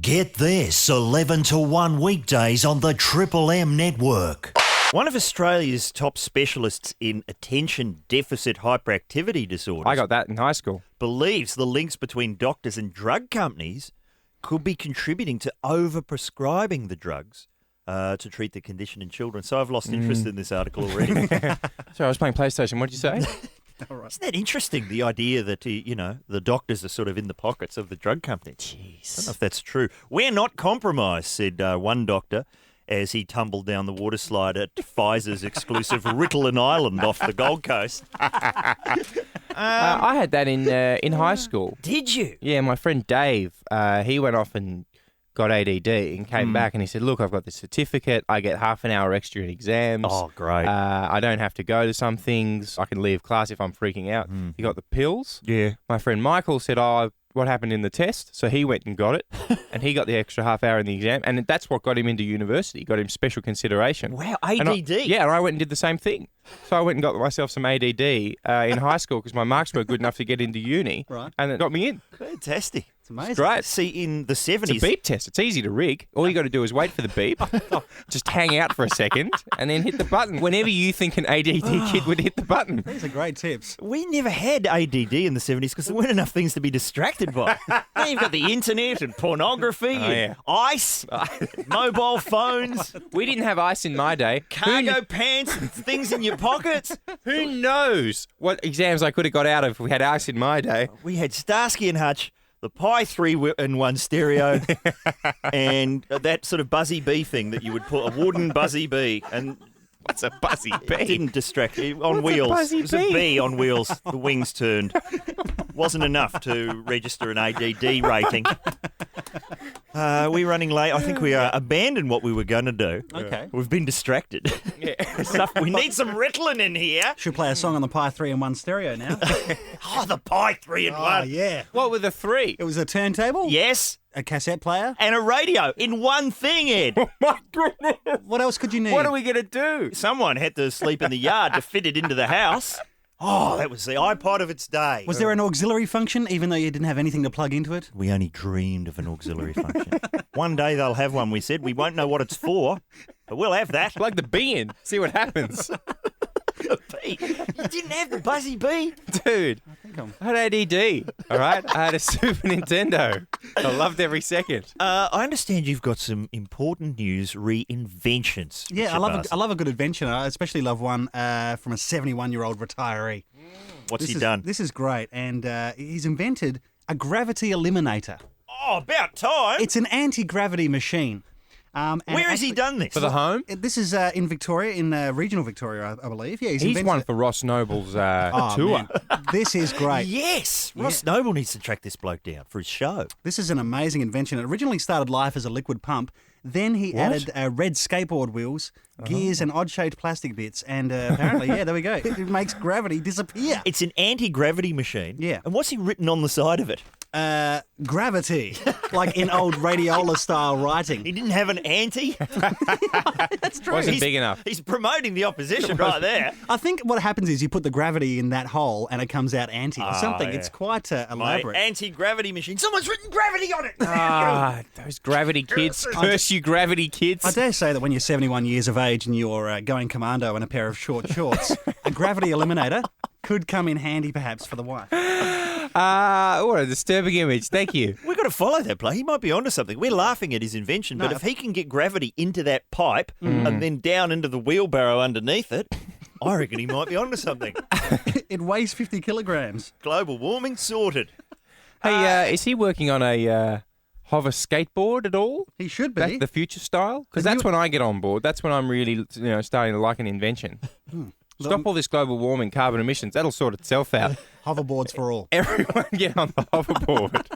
Get this 11 to 1 weekdays on the Triple M network. One of Australia's top specialists in attention deficit hyperactivity disorders I got that in high school. believes the links between doctors and drug companies could be contributing to overprescribing the drugs to treat the condition in children. So I've lost interest in this article already. Sorry, I was playing PlayStation. What did you say? Isn't that interesting, the idea that, the doctors are sort of in the pockets of the drug companies? Jeez. I don't know if that's true. We're not compromised, said one doctor as he tumbled down the water slide at Pfizer's exclusive Ritalin Island off the Gold Coast. I had that in high school. Did you? Yeah, my friend Dave, he went off and got ADD and came back and he said, look, I've got this certificate. I get half an hour extra in exams. Oh, great. I don't have to go to some things. I can leave class if I'm freaking out. He got the pills. Yeah. My friend Michael said, what happened in the test? So he went and got it and he got the extra half hour in the exam. And that's what got him into university, got him special consideration. Wow, And ADD. and I went and did the same thing. So I went and got myself some ADD in high school because my marks were good enough to get into uni. Right. And it got me in. Fantastic. It's amazing. Great. See, in the 70s... It's a beep test. It's easy to rig. All you got to do is wait for the beep, just hang out for a second, and then hit the button whenever you think an ADD kid would hit the button. These are great tips. We never had ADD in the 70s because there weren't enough things to be distracted by. Now you've got the internet and pornography and ice, mobile phones, We didn't have ice in my day. cargo pants and things in your pockets. Who knows what exams I could have got out of if we had ice in my day? We had Starsky and Hutch, the Pi 3-in-1 stereo, and that sort of Buzzy Bee thing that you would put, a wooden Buzzy Bee. And What's a Buzzy Bee? it didn't distract you. On What's a wheels. Buzzy It was a Bee? bee on wheels. The wings turned. Wasn't enough to register an ADD rating. We're running late. I think we abandoned what we were going to do. Okay. We've been distracted. We need some Ritalin in here. Should play a song on the Pi 3-in-1 stereo now. Oh, the Pi 3-in-1. Oh, yeah. What were the three? It was a turntable, Yes, a cassette player. and a radio in one thing, Ed. My goodness. What else could you need? What are we going to do? Someone had to sleep in the yard to fit it into the house. Oh, that was the iPod of its day. Was there an auxiliary function, even though you didn't have anything to plug into it? We only dreamed of an auxiliary function. One day they'll have one, we said. We won't know what it's for, but we'll have that. Plug the bee in. See what happens. Bee. You didn't have the Buzzy Bee? Dude, I'm- I had ADD, all right? I had a Super Nintendo. I loved every second. I understand you've got some important news, reinventions. Yeah, Richard I Marsden. love a good adventure. I especially love one from a 71-year-old retiree. What's he done? This is great, and he's invented a gravity eliminator. Oh, about time. It's an anti-gravity machine. And Where has he actually- done this? For the home? This is in Victoria, in regional Victoria, I believe. Yeah, He's invented one it. for Ross Noble's Oh, tour. man. This is great. Yes. Ross Noble needs to track this bloke down for his show. This is an amazing invention. It originally started life as a liquid pump. Then he added red skateboard wheels, gears, and odd-shaped plastic bits. And apparently, yeah, there we go. It makes gravity disappear. It's an anti-gravity machine. Yeah. And what's he written on the side of it? Gravity, like in old radiola-style writing. He didn't have an anti? That's true. Wasn't big enough. He's promoting the opposition right there. I think what happens is you put the gravity in that hole and it comes out anti or something. yeah. It's quite My elaborate. anti-gravity machine. Someone's written gravity on it. Those gravity kids. Curse you, gravity kids. I dare say that when you're 71 years of age and you're going commando in a pair of short shorts, a gravity eliminator could come in handy perhaps for the wife. What a disturbing image. Thank you. We've got to follow that play. He might be onto something. We're laughing at his invention, but No. if he can get gravity into that pipe and then down into the wheelbarrow underneath it, I reckon he might be onto something. It weighs 50 kilograms. Global warming sorted. Hey, is he working on a hover skateboard at all? He should Back be. to the future style? Because Have that's you- when I get on board. That's when I'm really, starting to like an invention. Stop all this global warming, carbon emissions. That'll sort itself out. Hoverboards for all. Everyone get on the hoverboard.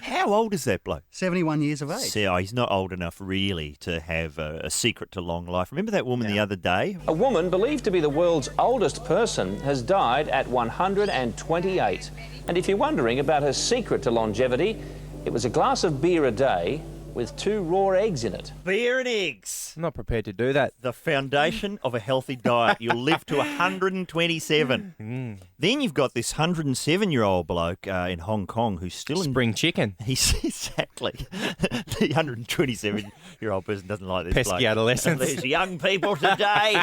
How old is that bloke? 71 years of age. So he's not old enough really to have a secret to long life. Remember that woman the other day? A woman believed to be the world's oldest person has died at 128. And if you're wondering about her secret to longevity, it was a glass of beer a day, with 2 raw eggs in it. Beer and eggs. I'm not prepared to do that. The foundation of a healthy diet. You'll live to 127. Then you've got this 107-year-old bloke in Hong Kong who's still in... Spring chicken. He's exactly. The 127-year-old person doesn't like this Pesky bloke. adolescents. These young people today.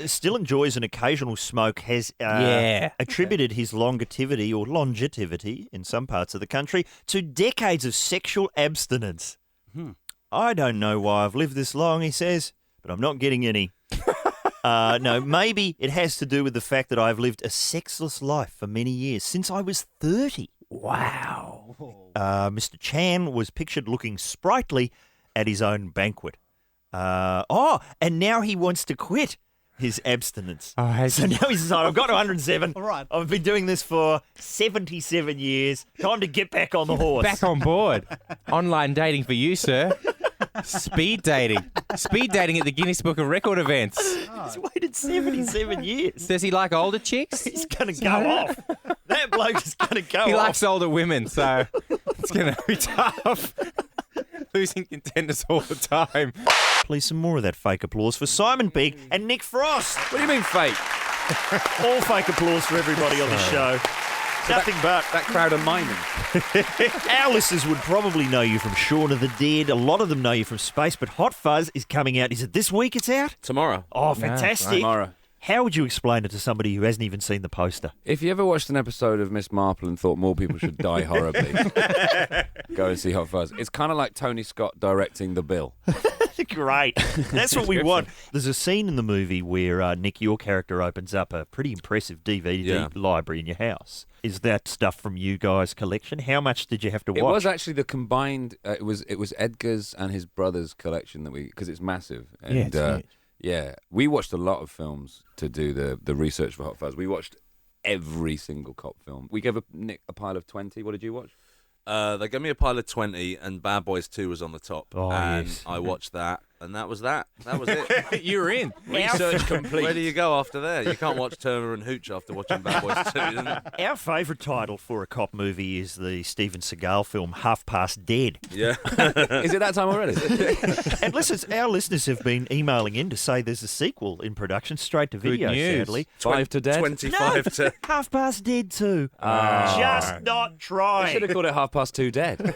Still enjoys an occasional smoke, has attributed his longevity or longevity in some parts of the country to decades of sexual abstinence. I don't know why I've lived this long, he says, but I'm not getting any. No, maybe it has to do with the fact that I've lived a sexless life for many years, since I was 30. Wow. Mr. Chan was pictured looking sprightly at his own banquet. And now he wants to quit his abstinence. So now he's decided, I've got to 107. All right. I've been doing this for 77 years. Time to get back on the horse. Back on board. Online dating for you, sir. Speed dating. Speed dating at the Guinness Book of Record events. He's waited 77 years. Does he like older chicks? He's going to go off. That bloke is going to go He off. likes older women, so it's going to be tough. Losing contenders all the time. Please, some more of that fake applause for Simon Pegg and Nick Frost. What do you mean fake? All fake applause for everybody on the show. Nothing but. That crowd are miming. Our listeners would probably know you from Shaun of the Dead. A lot of them know you from Space, but Hot Fuzz is coming out. Is it this week it's out? Tomorrow. Oh, fantastic. Tomorrow. How would you explain it to somebody who hasn't even seen the poster? If you ever watched an episode of Miss Marple and thought more people should die horribly, go and see Hot Fuzz. It's kind of like Tony Scott directing The Bill. Great. That's what we want. There's a scene in the movie where, Nick, your character opens up a pretty impressive DVD library in your house. Is that stuff from you guys' collection? How much did you have to watch? It was actually the combined. It was Edgar's and his brother's collection that because it's massive. And, it's huge. Yeah, we watched a lot of films to do the research for Hot Fuzz. We watched every single cop film. We gave Nick a pile of 20. What did you watch? They gave me a pile of 20, and Bad Boys 2 was on the top. Oh, and yes. I watched that, and that was that. That was it. You were in. Research complete. Where do you go after there? You can't watch Turner and Hooch after watching Bad Boys 2, isn't it? Our favourite title for a cop movie is the Steven Seagal film Half Past Dead. Yeah. Is it that time already? And listen, our listeners have been emailing in to say there's a sequel in production, straight to video, news. sadly. 5 to Dead. 25 to... Half Past Dead 2. Just not I should trying. have called it 2:30 Dead.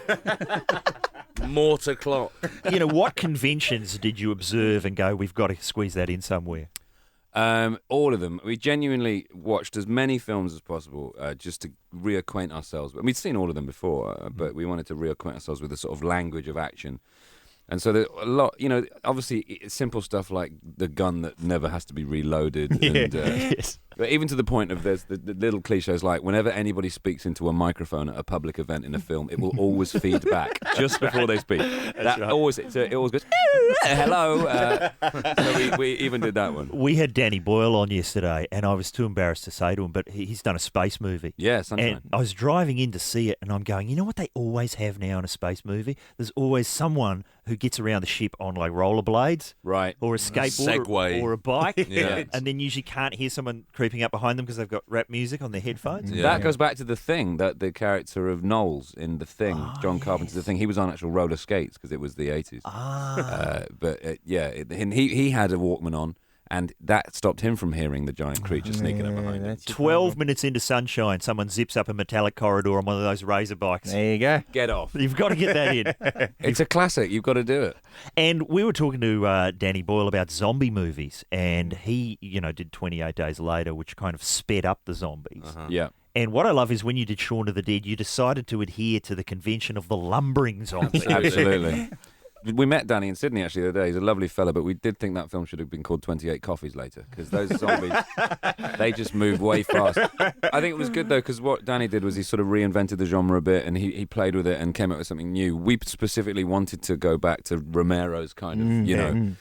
More to clock. You know, what conventions did you observe and go, we've got to squeeze that in somewhere? All of them. We genuinely watched as many films as possible just to reacquaint ourselves. We'd seen all of them before, but we wanted to reacquaint ourselves with the sort of language of action. And so there's a lot, obviously simple stuff like the gun that never has to be reloaded. And, Yes. but even to the point of there's the little cliches like whenever anybody speaks into a microphone at a public event in a film, it will always feed back just before they speak. That right. always it always goes hello. So we even did that one. We had Danny Boyle on yesterday, and I was too embarrassed to say to him, but he's done a space movie. Yeah, Sunshine. And I was driving in to see it, and I'm going, you know what they always have now in a space movie? There's always someone who gets around the ship on like rollerblades, Right. or a skateboard, Segway. or a bike, Yeah. and then usually can't hear someone creeping up behind them because they've got rap music on their headphones. Yeah. That goes back to The Thing, that the character of Knowles in The Thing, John Carpenter's The Thing. He was on actual roller skates because it was the 80s. He had a Walkman on, and that stopped him from hearing the giant creature sneaking up behind him. 12 minutes into Sunshine, someone zips up a metallic corridor on one of those razor bikes. There you go. Get off. You've got to get that in. It's a classic. You've got to do it. And we were talking to Danny Boyle about zombie movies, and he, did 28 Days Later, which kind of sped up the zombies. Yeah. And what I love is when you did Shaun of the Dead, you decided to adhere to the convention of the lumbering zombie. Absolutely. We met Danny in Sydney actually the other day. He's a lovely fella, but we did think that film should have been called 28 Coffees Later because those zombies, they just move way fast. I think it was good though because what Danny did was he sort of reinvented the genre a bit and he played with it and came up with something new. We specifically wanted to go back to Romero's kind of,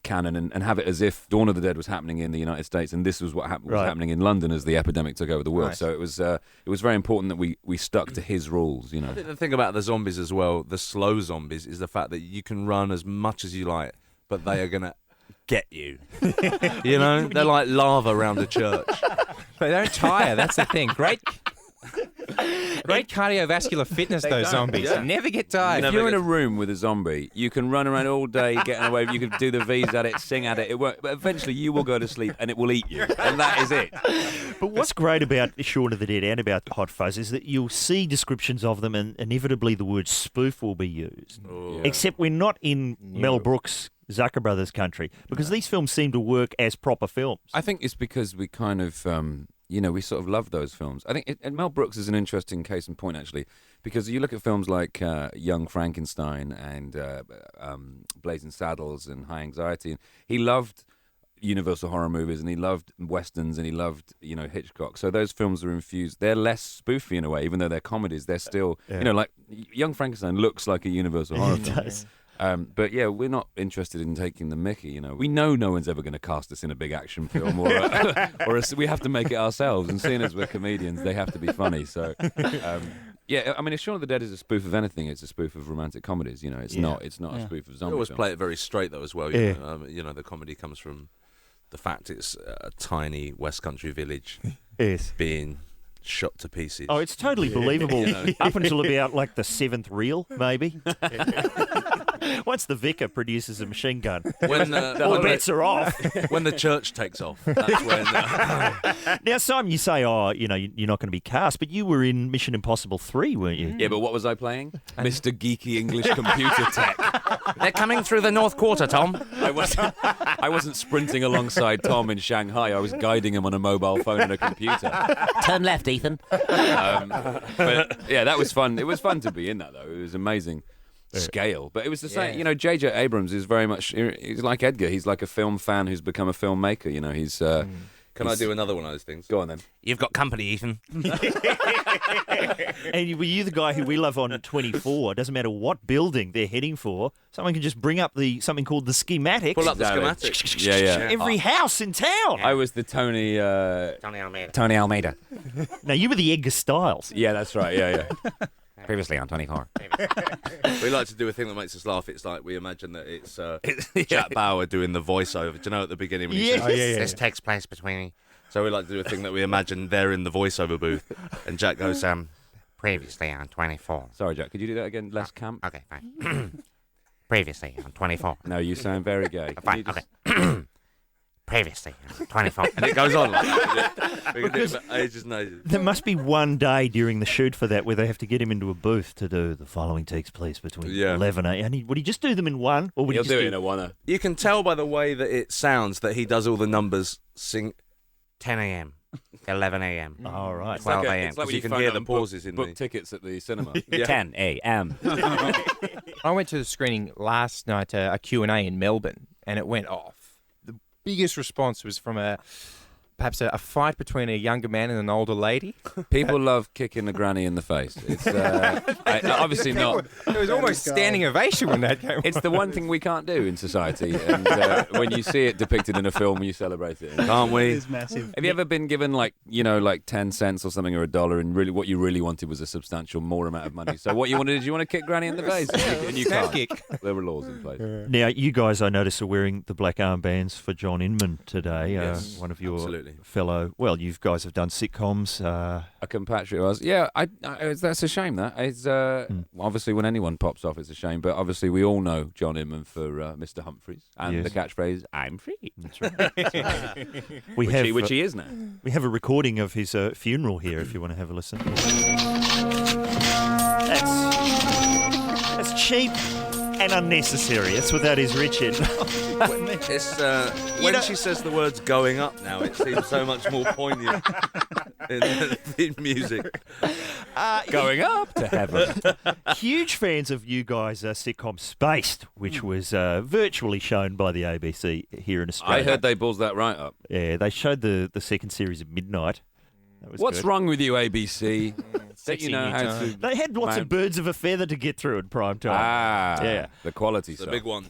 canon and have it as if Dawn of the Dead was happening in the United States and this was what was happening in London as the epidemic took over the world. Nice. So it was very important that we stuck to his rules, I think the thing about the zombies as well, the slow zombies, is the fact that you can run as much as you like, but they are going to get you. They're like lava around a church. They don't tire. That's the thing. Great Great cardiovascular fitness, those don't, zombies. yeah. Never get tired. If you're in a room with a zombie, you can run around all day getting away. You can do the V's at it, sing at it. It won't, but eventually you will go to sleep and it will eat you. And that is it. But what's great about Shaun of the Dead and about Hot Fuzz is that you'll see descriptions of them and inevitably the word spoof will be used. Oh. Except we're not in Mel Brooks, Zucker Brothers country because these films seem to work as proper films. I think it's because we kind of, we sort of love those films. I think and Mel Brooks is an interesting case in point, actually, because you look at films like Young Frankenstein and Blazing Saddles and High Anxiety, and he loved Universal horror movies and he loved westerns and he loved Hitchcock. So those films are infused. They're less spoofy in a way, even though they're comedies. They're still like Young Frankenstein looks like a Universal horror film. Does. But yeah, we're not interested in taking the mickey. We know no one's ever going to cast us in a big action film, or we have to make it ourselves. And seeing as we're comedians, they have to be funny. So, yeah, I mean, if Shaun of the Dead is a spoof of anything, it's a spoof of romantic comedies. It's not a spoof of They zombie always films. play it very straight though as well. The comedy comes from the fact it's a tiny West Country village Yes. being shot to pieces. Oh, it's totally believable up until about like the 7th reel, maybe. Once the vicar produces a machine gun, when all bets are off. when the church takes off. That's when. Now, Simon, you say, you're not going to be cast, but you were in Mission Impossible 3, weren't you? Yeah, but what was I playing? Mr. Geeky English Computer Tech. They're coming through the North Quarter, Tom. I wasn't sprinting alongside Tom in Shanghai. I was guiding him on a mobile phone and a computer. Turn left, Ethan. But yeah, that was fun. It was fun to be in that, though. It was amazing scale. But it was the same. J.J. Abrams is very much. He's like Edgar. He's like a film fan who's become a filmmaker. He's. Can I do another one of those things? Go on then. You've got company, Ethan. And were you the guy who we love on 24? Doesn't matter what building they're heading for, someone can just bring up something called the schematics. Pull up the Exactly. schematic. Yeah. Every house in town. I was the Tony Tony Almeida. Now, you were the Edgar Stiles. Yeah, that's right. Yeah. Previously on 24. We like to do a thing that makes us laugh. It's like we imagine that it's Jack Bauer doing the voiceover. Do you know at the beginning when he Yes. says, This takes place between So we like to do a thing that we imagine they're in the voiceover booth, and Jack goes, previously on 24. Sorry, Jack. Could you do that again? Less camp. Okay, fine. Previously on 24. No, you sound very gay. Can Fine, you just- okay. Previously on 24. and it goes on like that. We can do it for ages and ages. There must be one day during the shoot for that where they have to get him into a booth to do the following takes place between 11 and would he just do them in one? Or would He'll he just do it in a one. You can tell by the way that it sounds that he does all the numbers 10 a.m. 11 a.m. All right. 12 a.m. It's like when you you can phone hear up the and book- pauses in book the- tickets at the cinema. 10 a.m. I went to the screening last night, a Q&A in Melbourne, and it went off. The biggest response was from perhaps a fight between a younger man and an older lady. People love kicking a granny in the face. It's obviously not. It was almost standing ovation when that came. It's the one thing we can't do in society, and when you see it depicted in a film, you celebrate it. Can't It we? is massive. Have you ever been given like 10 cents or something or a dollar, and really what you really wanted was a substantial more amount of money? So what you wanted is you want to kick granny in the face, and you can't. kick. There were laws in place. Now, you guys, I notice, are wearing the black armbands for John Inman today. Yes, one of your absolutely. fellow. Well, you guys have done sitcoms. A compatriot of ours. Yeah, that's a shame. That it's obviously when anyone pops off, it's a shame. But obviously, we all know John Inman for Mr. Humphreys and Yes. the catchphrase "I'm free," That's right. we which he is now. We have a recording of his funeral here if you want to have a listen. That's cheap and unnecessary. That's what that is, Richard. It's when she says the words "going up" now, it seems so much more poignant in the theme music. Going up to heaven. Huge fans of you guys' sitcom Spaced, which was virtually shown by the ABC here in Australia. I heard they balls that right up. Yeah, they showed the second series at midnight. That was What's good. wrong with you, ABC? Don't you know new how time. to? They had lots of birds of a feather to get through in prime time. Yeah. The quality It's a stuff. big one.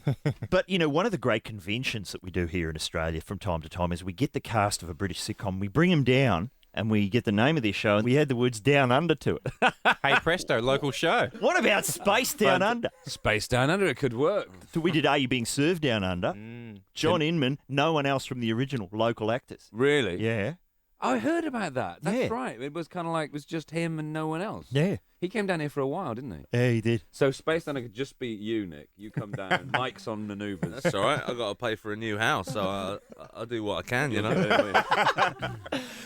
But, one of the great conventions that we do here in Australia from time to time is we get the cast of a British sitcom, we bring them down, and we get the name of their show, and we add the words Down Under to it. Hey, presto, local show. What about Space Down Under? Space Down Under, it could work. So we did Are You Being Served Down Under? John Inman, no one else from the original, local actors. Really? Yeah. I heard about that. That's Yeah. right. It was kind of like it was just him and no one else. Yeah. He came down here for a while, didn't he? Yeah, he did. So Space Diner could just be you, Nick. You come down. Mike's on manoeuvres. That's all right. I've got to pay for a new house, so I'll do what I can, you know.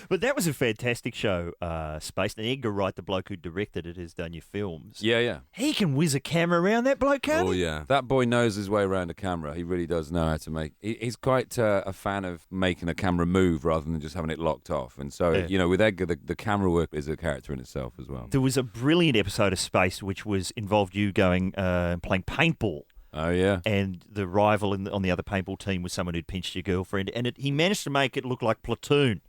But that was a fantastic show, Space. And Edgar Wright, the bloke who directed it, has done your films. Yeah, yeah. He can whiz a camera around that bloke, can't Oh he? yeah. That boy knows his way around a camera. He really does know how to make. He's quite a fan of making a camera move rather than just having it locked off. And so, Yeah. you know, with Edgar, the camera work is a character in itself as well. There was a brilliant episode of Space which was involved you going playing paintball. Oh yeah. And the rival on the other paintball team was someone who'd pinched your girlfriend, and he managed to make it look like Platoon.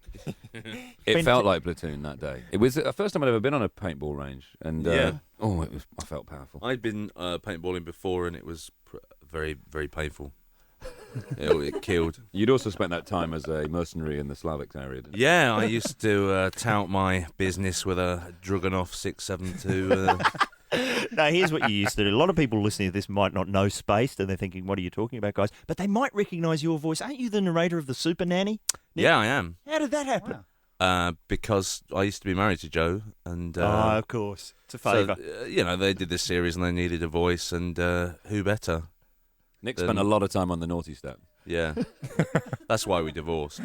It felt like Platoon that day. It was the first time I'd ever been on a paintball range, and Yeah. I felt powerful. I'd been paintballing before, and it was very, very painful. It killed. You'd also spent that time as a mercenary in the Slavic area, didn't you? Yeah, I used to tout my business with a Dragunov 672. No, here's what you used to do. A lot of people listening to this might not know Spaced, and they're thinking, what are you talking about, guys? But they might recognise your voice. Aren't you the narrator of the Super Nanny? Yeah, I am. How did that happen? Because I used to be married to Joe, and Of course. It's a favour. so, you know, they did this series and they needed a voice, and who better? Nick spent a lot of time on the naughty step. Yeah, that's why we divorced.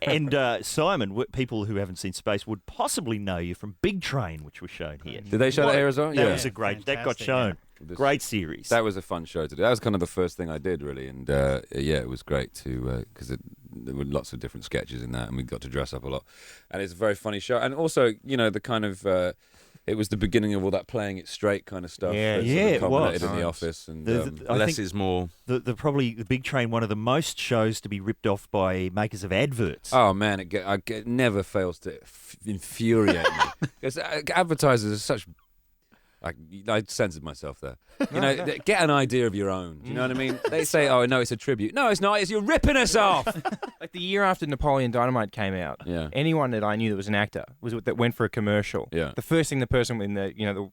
And Simon, people who haven't seen Space would possibly know you from Big Train, which was shown here. Did they show that here as well? That was a great. That got Fantastic, shown. This- Great series. That was a fun show to do. That was kind of the first thing I did, really, and yeah, it was great to because there were lots of different sketches in that, and we got to dress up a lot, and it's a very funny show. And also, you know, the kind of it was the beginning of all that playing it straight kind of stuff. Yeah, that sort yeah, of it culminated was. in the Nice. office, and I Less think is more. the probably the Big Train, one of the most shows to be ripped off by makers of adverts. oh man, it never fails to infuriate me because advertisers are such. I censored myself there. You know, get an idea of your own. Do you know what I mean? They say, "Oh no, it's a tribute." No, it's not. It's you're ripping us off. Like the year after Napoleon Dynamite came out, Yeah. anyone that I knew that was an actor that went for a commercial. Yeah. The first thing the person in the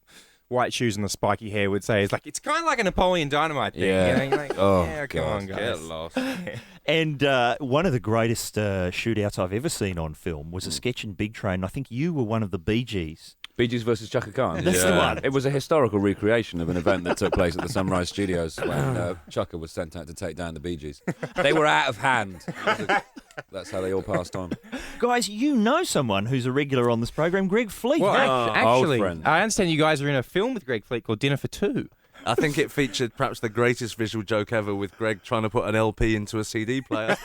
white shoes and the spiky hair would say is like, "It's kind of like a Napoleon Dynamite thing." Yeah. You know, you're like, Oh, yeah, come God. on, guys. Get lost. And one of the greatest shootouts I've ever seen on film was a sketch in Big Train. I think you were one of the Bee Gees. Bee Gees versus Chaka Khan. That's the one. It was a historical recreation of an event that took place at the Sunrise Studios when Chaka was sent out to take down the Bee Gees. They were out of hand. That's how they all passed on. Guys, you know someone who's a regular on this program, Greg Fleet. Well, old actually, friend. I understand you guys are in a film with Greg Fleet called Dinner for Two. I think it featured perhaps the greatest visual joke ever, with Greg trying to put an LP into a CD player.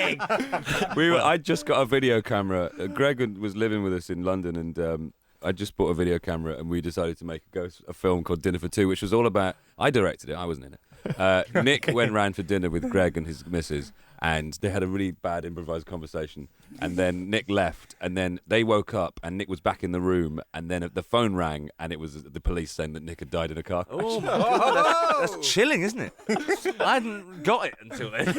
I just got a video camera. Greg was living with us in London, and I just bought a video camera, and we decided to make a film called Dinner for Two, which was all about. I directed it. I wasn't in it. Nick went round for dinner with Greg and his missus, and they had a really bad improvised conversation. And then Nick left, and then they woke up, and Nick was back in the room, and then the phone rang, and it was the police saying that Nick had died in a car crash. Oh, my God, that's chilling, isn't it? I hadn't got it until then.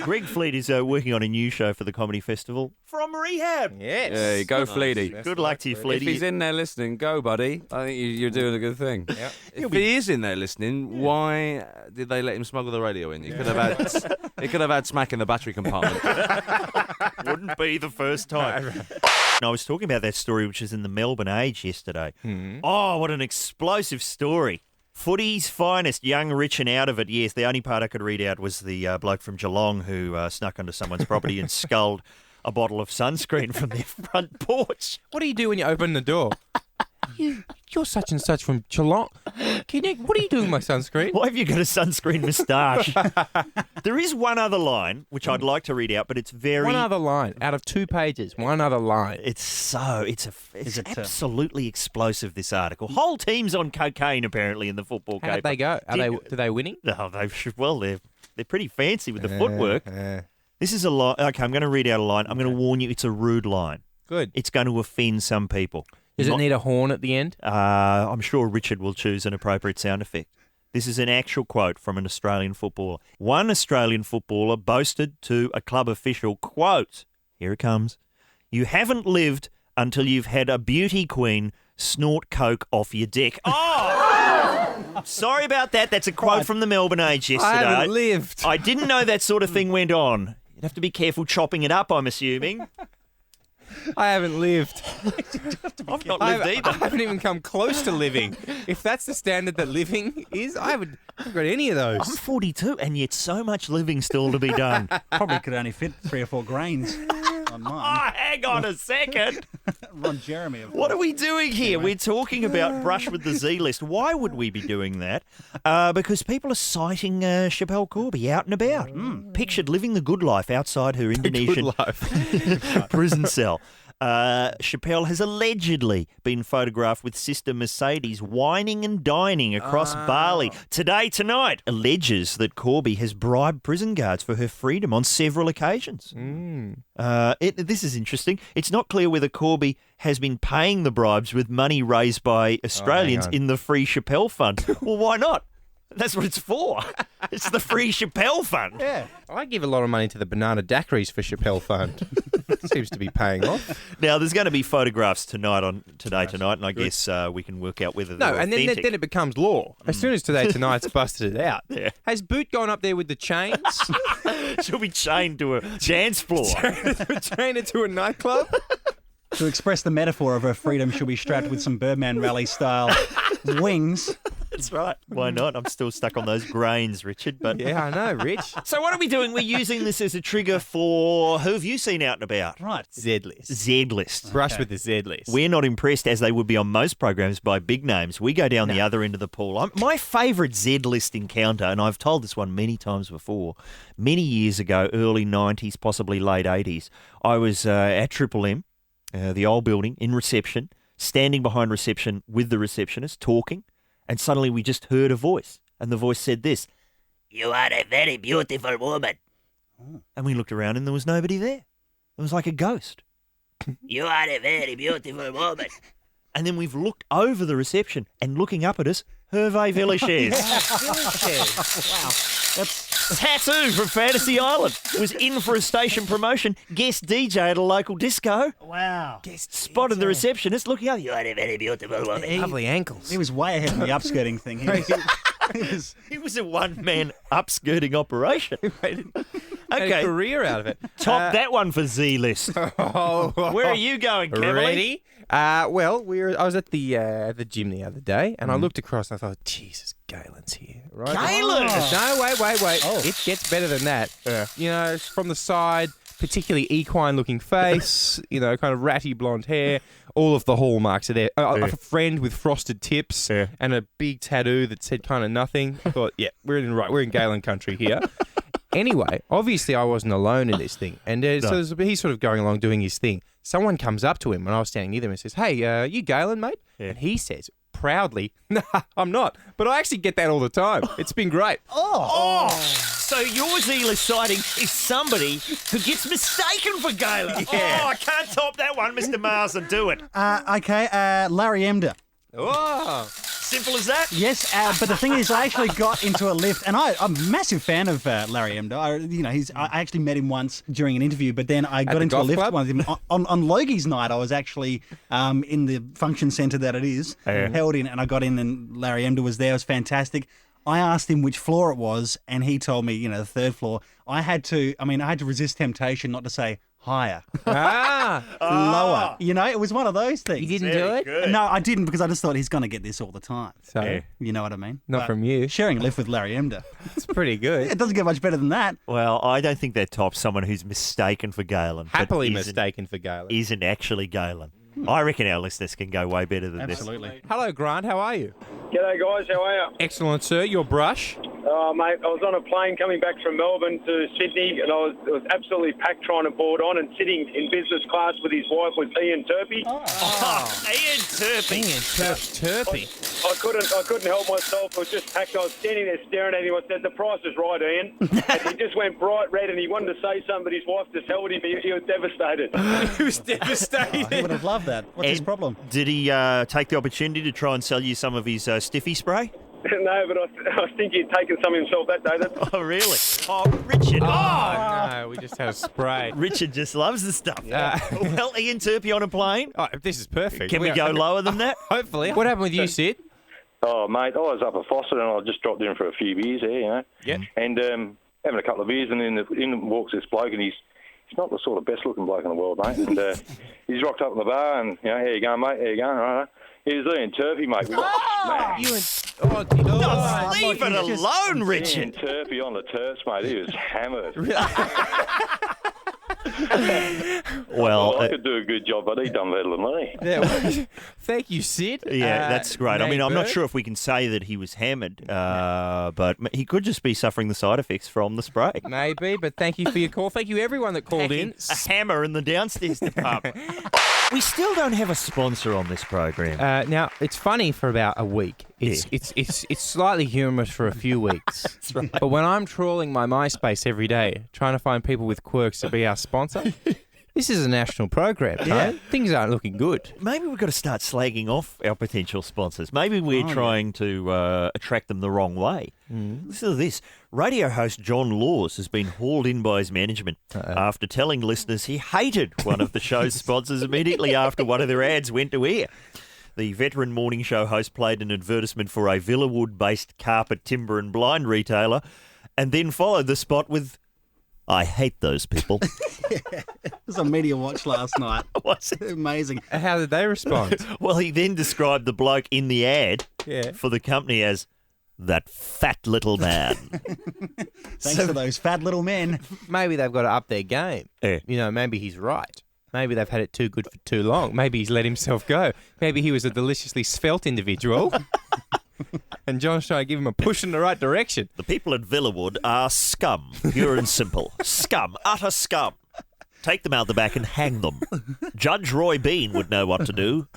Greg Fleet is working on a new show for the Comedy Festival, From Rehab. Yes. Yeah, go Fleety. Good luck to you, If Fleety. he's in there listening, go, buddy. I think you're doing a good thing. If he is in there listening, why did they let him smuggle the radio in? He could have had smack in the battery compartment. Wouldn't be the first time. I was talking about that story which is in the Melbourne Age yesterday. Oh, what an explosive story. Footy's finest, young, rich and out of it. Yes, the only part I could read out was the bloke from Geelong who snuck onto someone's property and sculled a bottle of sunscreen from their front porch. What do you do when you open the door? You're such and such from Geelong. What are you doing with my sunscreen? Why have you got a sunscreen moustache? There is one other line which I'd like to read out, but it's very... One other line out of 2 pages. One other line. It's absolutely explosive, this article. Whole teams on cocaine, apparently, in the football How'd caper. they go? Are they winning? Oh, they're pretty fancy with the footwork. This is a line. Okay, I'm going to read out a line. I'm going to warn you, it's a rude line. Good. It's going to offend some people. Does it need a horn at the end? I'm sure Richard will choose an appropriate sound effect. This is an actual quote from an Australian footballer. One Australian footballer boasted to a club official, quote, here it comes, "You haven't lived until you've had a beauty queen snort coke off your dick." Oh! Sorry about that. That's a quote from the Melbourne Age yesterday. I haven't lived. I didn't know that sort of thing went on. You'd have to be careful chopping it up, I'm assuming. I haven't lived. I've not I lived either. haven't even come close to living. If that's the standard that living is, I haven't got any of I'm those. 42, and yet so much living still to be done. Probably could only fit 3 or 4 grains on mine. Hang on a second. Ron Jeremy, of What course. are we doing here? We're talking about Brush with the Z list. Why would we be doing that? Because people are citing Chappelle Corby out and about. Pictured living the good life outside her Indonesian Good life. prison cell. Chappelle has allegedly been photographed with Sister Mercedes whining and dining across Bali. Today Tonight alleges that Corby has bribed prison guards for her freedom on several occasions. This is interesting. It's not clear whether Corby has been paying the bribes with money raised by Australians on. in the Free Chappelle Fund. Well, why not? That's what it's for. It's the Free Chappelle Fund. Yeah. I give a lot of money to the banana daiquiris for Chappelle Fund. Seems to be paying off. Now, there's going to be photographs tonight on Today Tonight, and I guess we can work out whether they're No, and then authentic. it becomes law. As soon as Today Tonight's busted it out. Yeah. Has Boot gone up there with the chains? She'll be chained to a dance floor. Chain it to a nightclub? To express the metaphor of her freedom, she'll be strapped with some Birdman Rally style wings. That's right. Why not? I'm still stuck on those grains, Richard. But Yeah, I know, Rich. So what are we doing? We're using this as a trigger for who have you seen out and about? Right. Z-list. Z-list. Brush with the Z-list. We're not impressed, as they would be on most programs, by big names. We go down the other end of the pool. My favourite Z-list encounter, and I've told this one many times before, many years ago, early 90s, possibly late 80s, I was at Triple M, the old building, in reception, standing behind reception with the receptionist, talking, and suddenly we just heard a voice, and the voice said this, "You are a very beautiful woman." And we looked around and there was nobody there. It was like a ghost. "You are a very beautiful woman." And then we've looked over the reception, and looking up at us, Hervé Villechaize. Tattoo from Fantasy Island. Was in for a station promotion. Guest DJ at a local disco. Wow. Spotted the receptionist looking up. "You are a very beautiful woman." Lovely ankles. He was way ahead of the upskirting thing. It was a one-man upskirting operation. Made a Okay, career out of it. top that one for Z-List. Where are you going, Kevin? Ready? Well, I was at the gym the other day, and I looked across and I thought, Jesus, Galen's here. Right? Galen! No, wait. It gets better than that. You know, from the side, particularly equine-looking face, you know, kind of ratty blonde hair. All of the hallmarks are there. A friend with frosted tips and a big tattoo that said kind of nothing. I thought, yeah, we're in Galen country here. Anyway, obviously I wasn't alone in this thing. And so he's sort of going along doing his thing. Someone comes up to him when I was standing near them and says, "Hey, you Galen, mate?" Yeah. And he says, proudly, "Nah, I'm not. But I actually get that all the time. It's been great." Oh, so your Z-List sighting is somebody who gets mistaken for Galen. Yeah. Oh, I can't top that one, Mr. Marsden. Do it. Okay, Larry Emder. Oh. Simple as that. Yes, but the thing is, I actually got into a lift, and I'm a massive fan of Larry Emder. I actually met him once during an interview, but then I got the into a golf lift club? with him on Logie's night. I was actually in the function centre that it is held in, and I got in, and Larry Emder was there. It was fantastic. I asked him which floor it was, and he told me, the 3rd floor. I had to resist temptation not to say higher, lower. It was one of those things. You didn't do it? Good. No, I didn't, because I just thought he's going to get this all the time. So, You know what I mean? not But from you. Sharing a lift with Larry Emder. It's pretty good. It doesn't get much better than that. Well, I don't think that tops someone who's mistaken for Galen. but Happily isn't- mistaken for Galen. Isn't actually Galen. I reckon our listeners can go way better than Absolutely. Hello, Grant. How are you? G'day guys, how are you? Excellent, sir. Your brush. Oh mate, I was on a plane coming back from Melbourne to Sydney, and it was absolutely packed trying to board on, and sitting in business class with his wife was Ian Turpie. this. Ian Turpie. Turpy. I couldn't help myself. It was just packed. I was standing there staring at him. I said, "The price is right, Ian." And he just went bright red, and he wanted to say something, but his wife just held him. He was devastated. He was devastated. He would have loved that. What's his And problem? Did he take the opportunity to try and sell you some of his stiffy spray? No, but I think he'd taken some himself that day. Oh, really? Oh, Richard. Oh, no, we just had a spray. Richard just loves the stuff. Well, Ian Turpie on a plane. Oh, this is perfect. Can we go lower than that? Hopefully. What happened with you, Sid? Oh, mate, I was up at Foster and I just dropped in for a few beers there, Yeah. And having a couple of beers, and in walks this bloke, and he's not the sort of best looking bloke in the world, mate. And he's rocked up in the bar, and how you going, mate? How you going? Right. He's Ian Turpey, mate. We got smashed. Leave it alone, Richard. Ian Turpey on the turfs, mate. He was hammered. Well, I could do a good job, but he done better than me. Yeah, thank you, Sid. yeah, that's great. I mean, I'm not Bird. sure if we can say that he was hammered, but he could just be suffering the side effects from the spray. Maybe, but thank you for your call. Thank you, everyone that called in. A hammer in the downstairs department. We still don't have a sponsor on this program. Now, it's funny for about a week. It's slightly humorous for a few weeks. That's right. But when I'm trawling my MySpace every day, trying to find people with quirks to be our sponsor, this is a national program, Yeah. Tone. Things aren't looking good. Maybe we've got to start slagging off our potential sponsors. Maybe we're trying to attract them the wrong way. Listen to this. Radio host John Laws has been hauled in by his management after telling listeners he hated one of the show's sponsors immediately after one of their ads went to air. The veteran morning show host played an advertisement for a Villawood-based carpet, timber and blind retailer and then followed the spot with, "I hate those people." It was on Media Watch last night. What's it? Amazing. How did they respond? Well, he then described the bloke in the ad for the company as that fat little man. Thanks to those fat little men. Maybe they've got to up their game. Yeah. You know, maybe he's right. Maybe they've had it too good for too long. Maybe he's let himself go. Maybe he was a deliciously svelte individual. And John's trying to give him a push in the right direction. The people at Villawood are scum, pure and simple. Scum, utter scum. Take them out the back and hang them. Judge Roy Bean would know what to do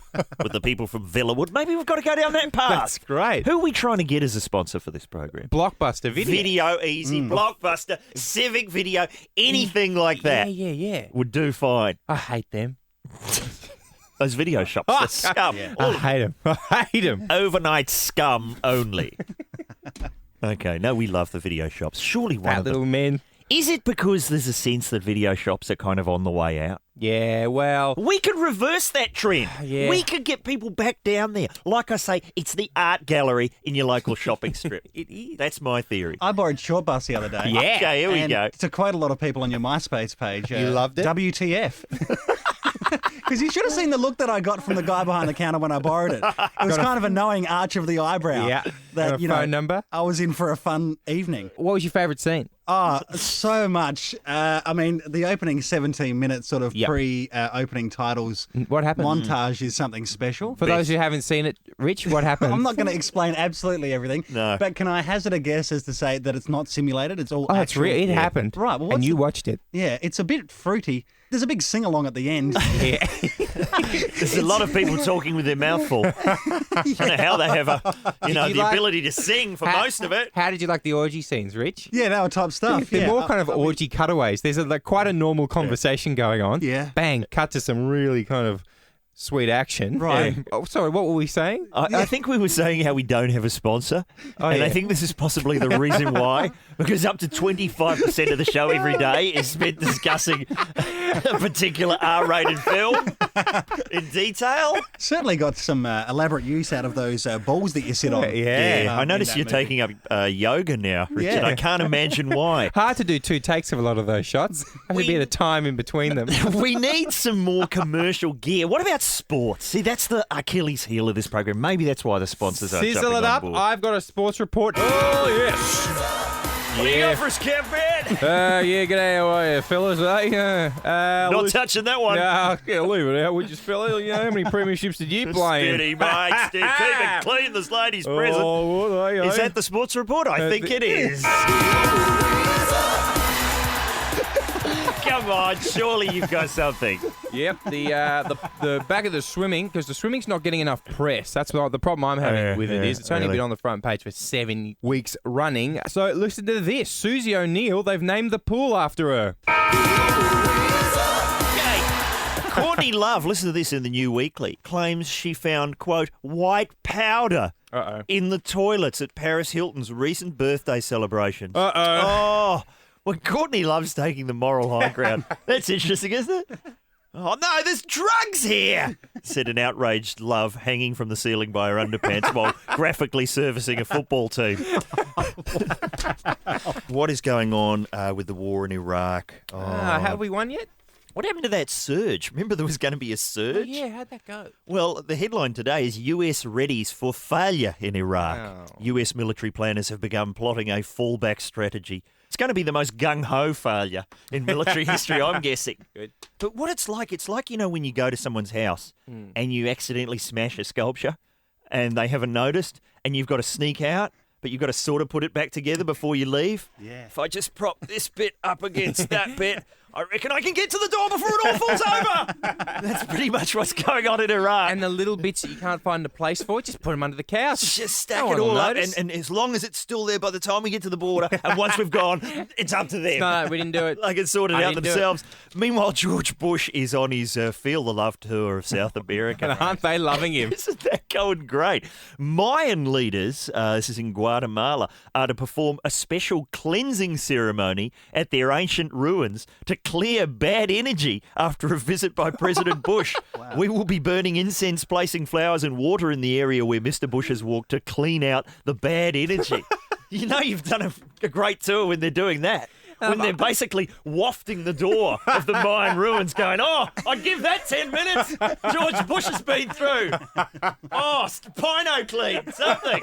with the people from Villawood. Maybe we've got to go down that path. That's great. Who are we trying to get as a sponsor for this program? Blockbuster video. Video Easy, Blockbuster, Civic Video, anything like that Yeah. would do fine. I hate them. Those video shops, they're scum. I hate them. I hate them. Overnight scum only. Okay, no, we love the video shops. Surely one Fat of them. little men. Is it because there's a sense that video shops are kind of on the way out? Yeah, well, We could reverse that trend. Yeah. We could get people back down there. Like I say, it's the art gallery in your local shopping strip. it is. That's my theory. I borrowed Short Bus the other day. Yeah. Okay, here we And go. to quote a lot of people on your MySpace page, You loved it? WTF. Because you should have seen the look that I got from the guy behind the counter when I borrowed it. It was kind of a knowing arch of the eyebrow. Yeah. That, And a phone number? I was in for a fun evening. What was your favourite scene? Oh, so much. I mean, the opening 17 minutes sort of Yep. pre-opening titles What happened? montage is something special. For those who haven't seen it, Rich, what happened? I'm not going to explain absolutely everything. No. But can I hazard a guess as to say that it's not simulated? It's all Oh, it's actual. real. It happened. Right. Well, and what's you the- watched it. Yeah, it's a bit fruity. There's a big sing-along at the end. Yeah. There's a lot of people talking with their mouth full. I don't know how they have you the like- ability to sing for most of it. How did you like the orgy scenes, Rich? Yeah, they were top stuff. They're Yeah. more kind of orgy cutaways. There's quite a normal conversation going on. Yeah. Bang, cut to some really kind of sweet action. Right. Oh, sorry, what were we saying? I think we were saying how we don't have a sponsor, and yeah. I think this is possibly the reason why, because up to 25% of the show every day is spent discussing a particular R-rated film in detail. Certainly got some elaborate use out of those balls that you sit on. Yeah, I in notice that you're movie. taking up yoga now, Richard. Yeah. I can't imagine why. Hard to do 2 takes of a lot of those shots. Has to be at a time in between them. We need some more commercial gear. What about sports? See, that's the Achilles heel of this program. Maybe that's why the sponsors are Sizzle jumping it on up. board. I've got a sports report. Oh, yes. What do you got for us, Camp Ben? Yeah, g'day, how are you, fellas? Not touching that one. Nah, yeah, leave it out, would you, fella? You know, how many premierships did you play in? Steady, mate. Steady. Keep it clean. This lady's present. Oh, what are you? Is that the sports report? I think it is. Come on, surely you've got something. Yep, the back of the swimming, because the swimming's not getting enough press. That's what the problem I'm having with it is. It's only really. been on the front page for 7 weeks running. So listen to this. Susie O'Neill, they've named the pool after her. Courtney Love, listen to this in the New Weekly, claims she found, quote, white powder in the toilets at Paris Hilton's recent birthday celebrations. Oh, well, Courtney Love's taking the moral high ground. That's interesting, isn't it? Oh, no, there's drugs here, said an outraged love hanging from the ceiling by her underpants while graphically servicing a football team. What is going on with the war in Iraq? Oh, Have we won yet? what happened to that surge? Remember there was going to be a surge? Yeah, how'd that go? Well, the headline today is US readies for failure in Iraq. Oh. US military planners have begun plotting a fallback strategy. It's going to be the most gung-ho failure in military history, I'm guessing. Good. But what it's like when you go to someone's house and you accidentally smash a sculpture and they haven't noticed and you've got to sneak out, but you've got to sort of put it back together before you leave. Yeah. If I just prop this bit up against that bit, I reckon I can get to the door before it all falls over. That's pretty much what's going on in Iraq. And the little bits that you can't find a place for, just put them under the couch. Just stack No it one will all up, notice. and as long as it's still there by the time we get to the border, and once we've gone, it's up to them. No, we didn't do it. They can sort it I out didn't do it. themselves. Meanwhile, George Bush is on his Feel the Love tour of South America. And aren't they loving him? Isn't that going great? Mayan leaders, this is in Guatemala, are to perform a special cleansing ceremony at their ancient ruins to clear bad energy after a visit by President Bush. We will be burning incense, placing flowers and water in the area where Mr. Bush has walked to clean out the bad energy. You know you've done a great tour when they're doing that. When they're basically wafting the door of the Mayan ruins going, oh, I'd give that 10 minutes. George Bush has been through. Oh, Pino clean, something.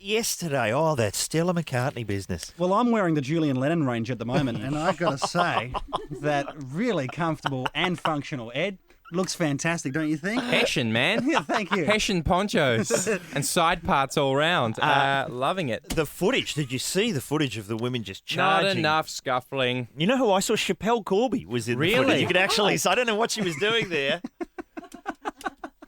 Yesterday, that Stella McCartney business. Well, I'm wearing the Julian Lennon range at the moment, and I've got to say that really comfortable and functional. Ed, looks fantastic, don't you think? Hessian, man. Yeah, thank you. Hessian ponchos and side parts all round. Loving it. The footage, did you see the footage of the women just Not charging? enough scuffling. You know who I saw? Chappelle Corby was in the Really? footage. You could actually, so I don't know what she was doing there.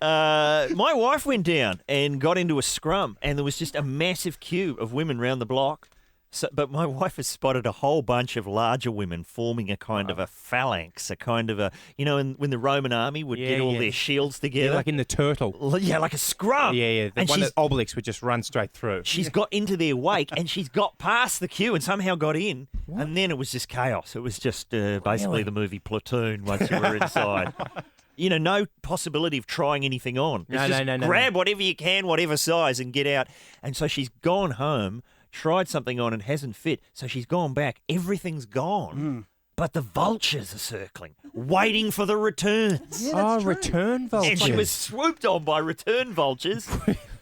My wife went down and got into a scrum, and there was just a massive queue of women round the block. So, but my wife has spotted a whole bunch of larger women forming a kind of a phalanx, a kind of a, when the Roman army would get all their shields Yeah, together. like in the turtle. Yeah, like a scrum. Yeah. The And one she's- that Obelix would just run straight through. She's got into their wake and she's got past the queue and somehow got in. And then it was just chaos. It was just basically the movie Platoon once you were inside. No possibility of trying anything on. It's No, just no. grab whatever you can, whatever size, and get out. And so she's gone home, tried something on and hasn't fit. So she's gone back. Everything's gone. But the vultures are circling, waiting for the returns. Return vulture. And she was swooped on by return vultures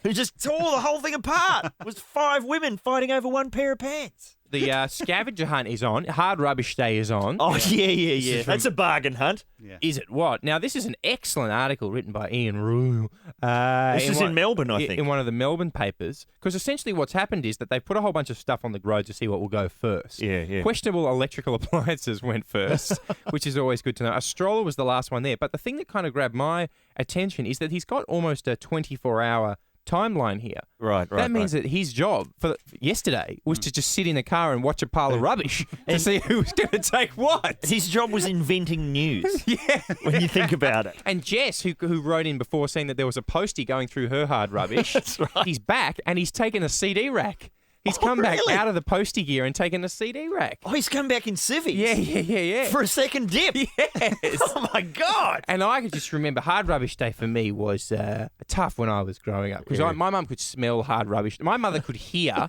who just tore the whole thing apart. It was 5 women fighting over one pair of pants. The scavenger hunt is on. Hard Rubbish Day is on. Oh, yeah. is That's a bargain hunt. Is it what? Now, this is an excellent article written by Ian Rule. This is in Melbourne, I think. In one of the Melbourne papers. Because essentially what's happened is that they put a whole bunch of stuff on the road to see what will go first. Yeah. Questionable electrical appliances went first, which is always good to know. A stroller was the last one there. But the thing that kind of grabbed my attention is that he's got almost a 24-hour timeline here. Right. That means that his job for yesterday was to just sit in a car and watch a pile of rubbish to see who was going to take what. His job was inventing news. Yeah. When you think about it. And Jess, who wrote in before saying that there was a postie going through her hard rubbish, That's right. he's back and he's taken a CD rack. He's come back really? out of the postie gear and taken a CD rack. Oh, he's come back in civics. Yeah. For a second dip. Yes. Oh, my God. And I could just remember Hard Rubbish Day for me was tough when I was growing up because my mum could smell hard rubbish. My mother could hear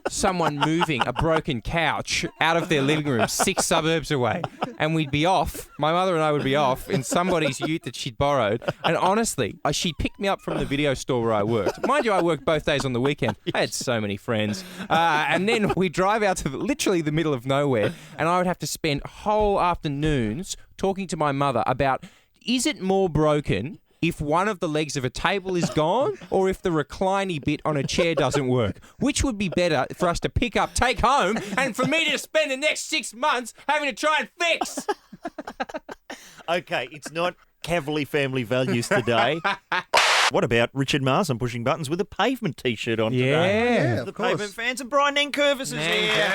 someone moving a broken couch out of their living room 6 suburbs away. And we'd be off. My mother and I would be off in somebody's ute that she'd borrowed. And honestly, she'd pick me up from the video store where I worked. Mind you, I worked both days on the weekend. I had so many friends. And then we drive out to literally the middle of nowhere, and I would have to spend whole afternoons talking to my mother about, is it more broken if one of the legs of a table is gone or if the recliny bit on a chair doesn't work? Which would be better for us to pick up, take home, and for me to spend the next 6 months having to try and fix? Okay, it's not Cavalier family values today. What about Richard Marsden pushing buttons with a Pavement T-shirt on today? Yeah, of The course. Pavement fans, and Brian Nankervis is here.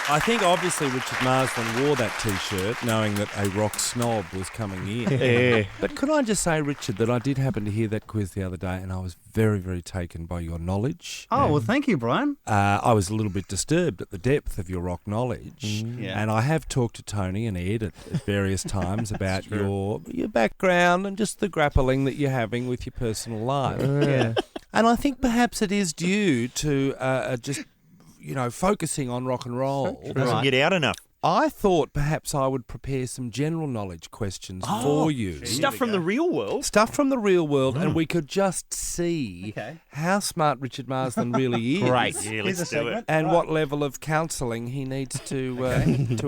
I think obviously Richard Marsden wore that T-shirt knowing that a rock snob was coming in. Yeah. But could I just say, Richard, that I did happen to hear that quiz the other day and I was very, very taken by your knowledge. Oh, well, thank you, Brian. I was a little bit disturbed at the depth of your rock knowledge. Yeah. And I have talked to Tony and Ed at various times about your background and just the grappling that you're having with your personal life. Yeah. And I think perhaps it is due to just, focusing on rock and roll. Doesn't get out enough. I thought perhaps I would prepare some general knowledge questions for you. Stuff from the real world. Stuff from the real world, and we could just see how smart Richard Marsden really is. Great. Yeah, Here's let's a do it. segment. And what level of counselling he needs to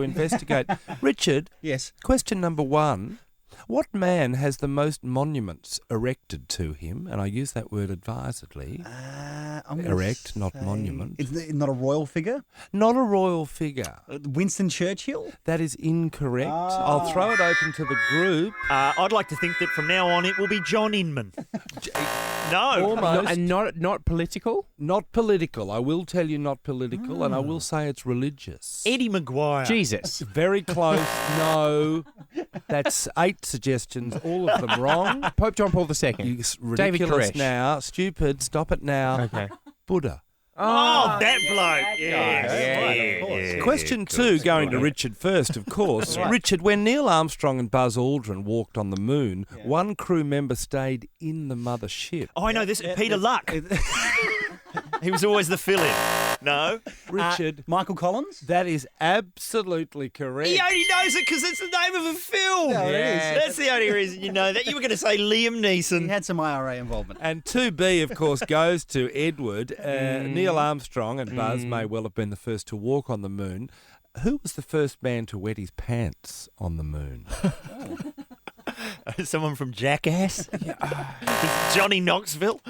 investigate. Richard, Yes. question number 1. What man has the most monuments erected to him? And I use that word advisedly. I'm gonna Erect, not say- monument. Is it not a royal figure? Not a royal figure. Winston Churchill? That is incorrect. I'll throw it open to the group. I'd like to think that from now on it will be John Inman. No. Almost. And not political? Not political. I will tell you not political, and I will say it's religious. Eddie Maguire. Jesus. Very close. No. That's 8 suggestions, all of them wrong. Pope John Paul II. You David ridiculous Koresh. now. Stupid. Stop it now. Okay. Buddha. Oh, that bloke. Yeah. of course. Question 2, going to Richard first, of course. Richard, when Neil Armstrong and Buzz Aldrin walked on the moon, one crew member stayed in the mothership. Oh, I know this. Peter Luck. He was always the fill-in. No. Richard, Michael Collins? that is absolutely correct. He only knows it because it's the name of a film. No, it is. That's the only reason you know that. You were going to say Liam He Neeson. had some IRA involvement. And 2B, of course, goes to Edward. Neil Armstrong and Buzz may well have been the first to walk on the moon. Who was the first man to wet his pants on the moon? Someone from Jackass? Johnny Knoxville?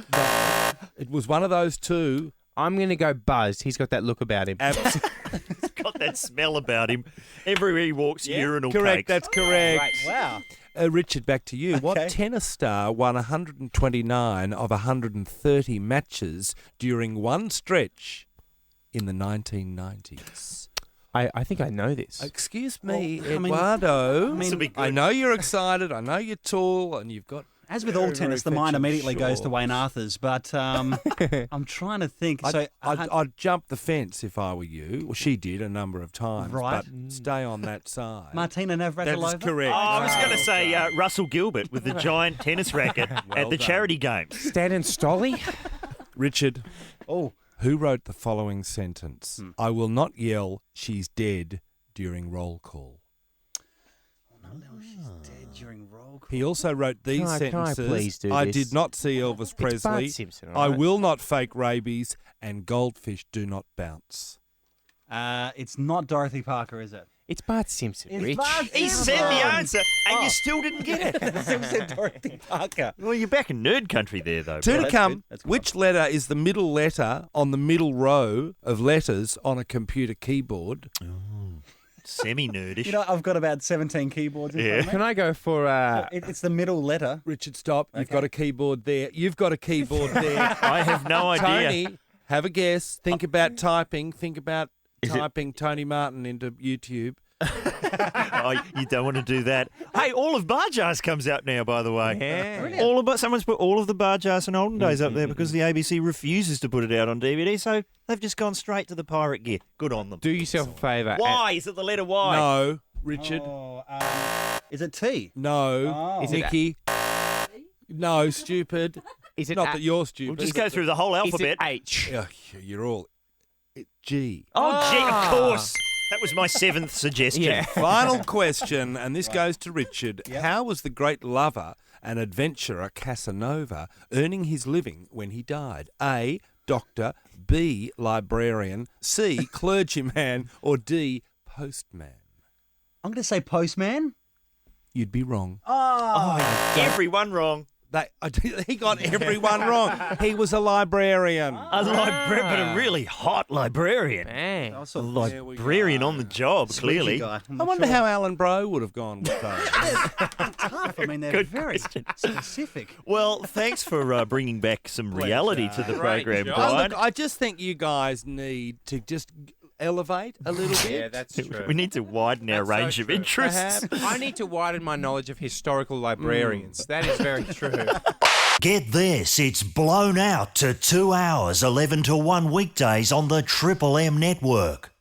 It was one of those two. I'm going to go Buzz. He's got that look about him. He's got that smell about him. Everywhere he walks, urinal Correct, cakes. that's correct. Wow. Richard, back to you. What Okay. tennis star won 129 of 130 matches during one stretch in the 1990s? I think I know this. Excuse me, Well, I mean- Eduardo. This'll be good. I know you're excited. I know you're tall, and you've got. As with very, all tennis, the very mind fetching immediately goes to shorts. Wayne Arthurs, but I'm trying to think. I'd jump the fence if I were you. Well, she did a number of times, Right. but stay on that side. Martina Navratilova? That is correct. Oh, I was going to say Russell Gilbert with the giant tennis racket at the done. charity games. Stan and Stolly? Richard, Oh, who wrote the following sentence? I will not yell, she's dead, during roll call. she's dead during roll call. He also wrote these Can I sentences. please do I this? did not see Elvis Presley. Bart Simpson, I right? will not fake rabies, and goldfish do not bounce. It's not Dorothy Parker, is it? It's Bart Simpson, Rich. He said the answer, and you still didn't get it. said Dorothy Parker. Well, you're back in nerd country there, though. Two bro. to that's come. good. That's good. Which letter is the middle letter on the middle row of letters on a computer keyboard? Semi-nerdish. You know, I've got about 17 keyboards in front of me. Can I go for It's the middle letter. Richard, stop. You've Okay. got a keyboard there. You've got a keyboard there. I have no idea. Tony, have a guess. Think about typing. Think about typing Tony Martin into YouTube. Oh, you don't want to do that. Hey, all of Bar Jars comes out now, by the way. Yeah. All of someone's put all of the Bar Jars and Olden Days up there because the ABC refuses to put it out on DVD, so they've just gone straight to the pirate gear. Good on them. Do yourself a favour. Y? Is it the letter Y? No, Richard. Oh, is it T? No. Oh. Is it Nikki. No, stupid. Is it Not A- that you're stupid. We'll just go through the whole Is alphabet. it H? Yeah, you're all. G. Oh, gee, of course. That was my 7th suggestion. Yeah. Final question, and this goes to Richard. How was the great lover and adventurer Casanova earning his living when he died? A, doctor, B, librarian, C, clergyman, or D, postman? I'm going to say postman. You'd be wrong. Oh, everyone wrong. He got everyone wrong. He was a librarian. A librarian, but a really hot librarian. Man. I A saw librarian on the job, clearly. guy. I wonder how Alan Bro would have gone with those. tough. I mean, they're Good very question. specific. Well, thanks for bringing back some reality to the Great program, job. Brian. Look, I just think you guys need to just elevate a little bit. Yeah, that's true. We need to widen our That's so range of true. interests. I need to widen my knowledge of historical librarians. That is very true. Get this, it's blown out to 2 hours, 11 to 1 weekdays on the Triple M network.